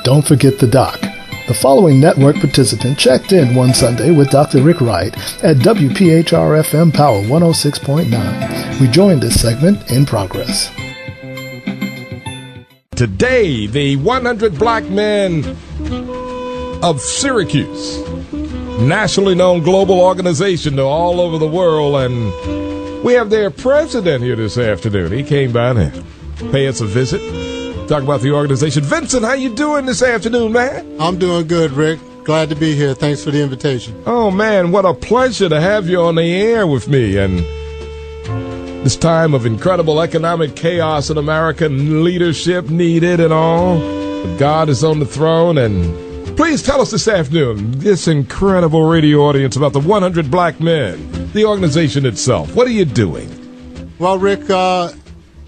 Don't forget the doc. The following network participant checked in one Sunday with Dr. Rick Wright at WPHR FM Power 106.9. We joined this segment in progress. Today, the 100 Black Men of Syracuse, nationally known global organization to all over the world, and we have their president here this afternoon. He came by to pay us a visit, talk about the organization. Vincent, how you doing this afternoon, man? I'm doing good, Rick. Glad to be here. Thanks for the invitation. Oh, man, what a pleasure to have you on the air with me. And this time of incredible economic chaos in America, leadership needed and all. But God is on the throne. And please tell us this afternoon, this incredible radio audience, about the 100 Black Men, the organization itself. What are you doing? Well, Rick,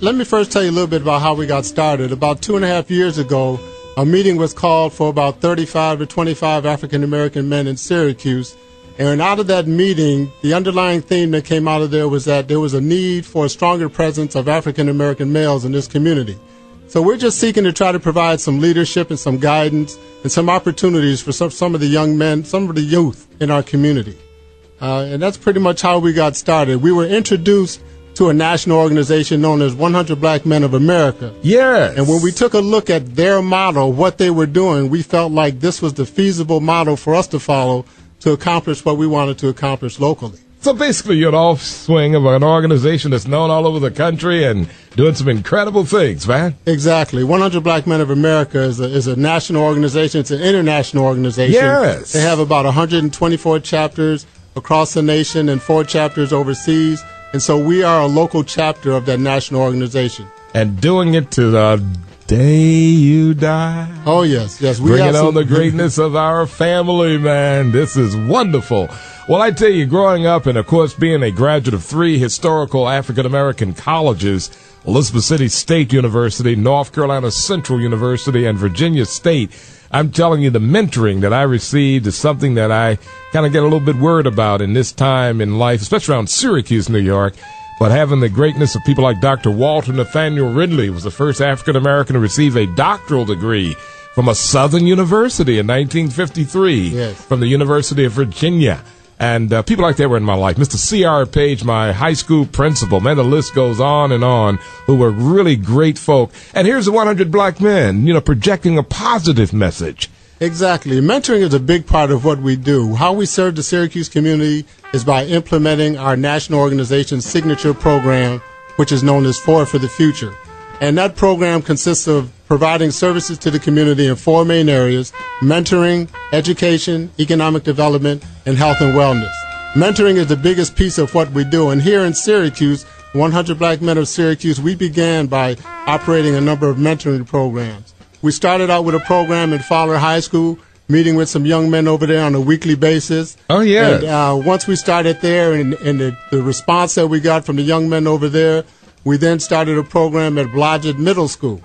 let me first tell you a little bit about how we got started. About 2.5 years ago, a meeting was called for about 35 to 25 African-American men in Syracuse. And out of that meeting, the underlying theme that came out of there was that there was a need for a stronger presence of African-American males in this community. So we're just seeking to try to provide some leadership and some guidance and some opportunities for some of the young men, some of the youth in our community. And that's pretty much how we got started. We were introduced to a national organization known as 100 Black Men of America. Yes. And when we took a look at their model, what they were doing, we felt like this was the feasible model for us to follow to accomplish what we wanted to accomplish locally. So basically, you're an offswing of an organization that's known all over the country and doing some incredible things, man. Exactly. 100 Black Men of America is a national organization. It's an international organization. Yes. They have about 124 chapters across the nation and 4 chapters overseas. And so we are a local chapter of that national organization. And doing it to the day you die. Oh, yes, yes. Bringing on the greatness of our family, man. This is wonderful. Well, I tell you, growing up and, of course, being a graduate of 3 historical African-American colleges, Elizabeth City State University, North Carolina Central University, and Virginia State, I'm telling you, the mentoring that I received is something that I kind of get a little bit worried about in this time in life, especially around Syracuse, New York. But having the greatness of people like Dr. Walter Nathaniel Ridley was the first African-American to receive a doctoral degree from a Southern university in 1953, yes, from the University of Virginia. And people like that were in my life. Mr. C.R. Page, my high school principal, man, the list goes on, who were really great folk. And here's the 100 Black Men, projecting a positive message. Exactly. Mentoring is a big part of what we do. How we serve the Syracuse community is by implementing our national organization's signature program, which is known as Forward for the Future. And that program consists of providing services to the community in 4 main areas: mentoring, education, economic development, and health and wellness. Mentoring is the biggest piece of what we do. And here in Syracuse, 100 Black Men of Syracuse, we began by operating a number of mentoring programs. We started out with a program in Fowler High School, meeting with some young men over there on a weekly basis. Oh, yeah. And once we started there and the response that we got from the young men over there, we then started a program at Blodgett Middle School,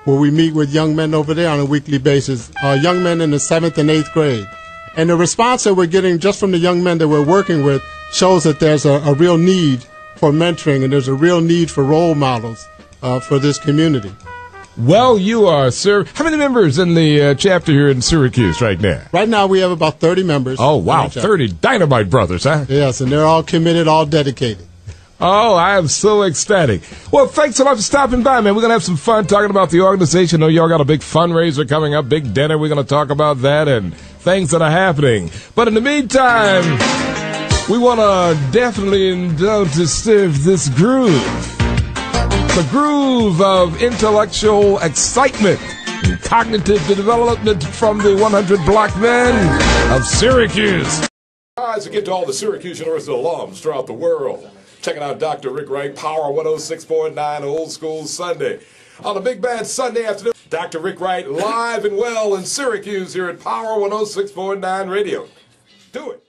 where we meet with young men over there on a weekly basis, young men in the 7th and 8th grade. And the response that we're getting just from the young men that we're working with shows that there's a real need for mentoring and there's a real need for role models for this community. Well, you are, sir. How many members in the chapter here in Syracuse right now? Right now we have about 30 members. Oh, wow, 30 dynamite brothers, huh? Yes, and they're all committed, all dedicated. Oh, I am so ecstatic. Well, thanks so much for stopping by, man. We're going to have some fun talking about the organization. I know y'all got a big fundraiser coming up, big dinner. We're going to talk about that and things that are happening. But in the meantime, we want to definitely indulge this groove. The groove of intellectual excitement and cognitive development from the 100 Black Men of Syracuse. As we get to all the Syracuse University alums throughout the world, checking out Dr. Rick Wright, Power 106.9, Old School Sunday. On a big bad Sunday afternoon, Dr. Rick Wright live and well in Syracuse here at Power 106.9 Radio. Do it.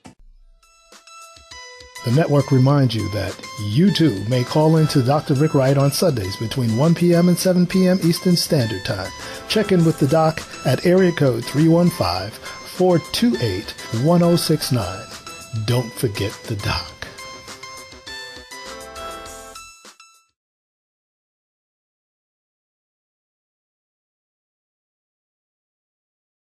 The network reminds you that you too may call in to Dr. Rick Wright on Sundays between 1 p.m. and 7 p.m. Eastern Standard Time. Check in with the doc at area code 315-428-1069. Don't forget the doc.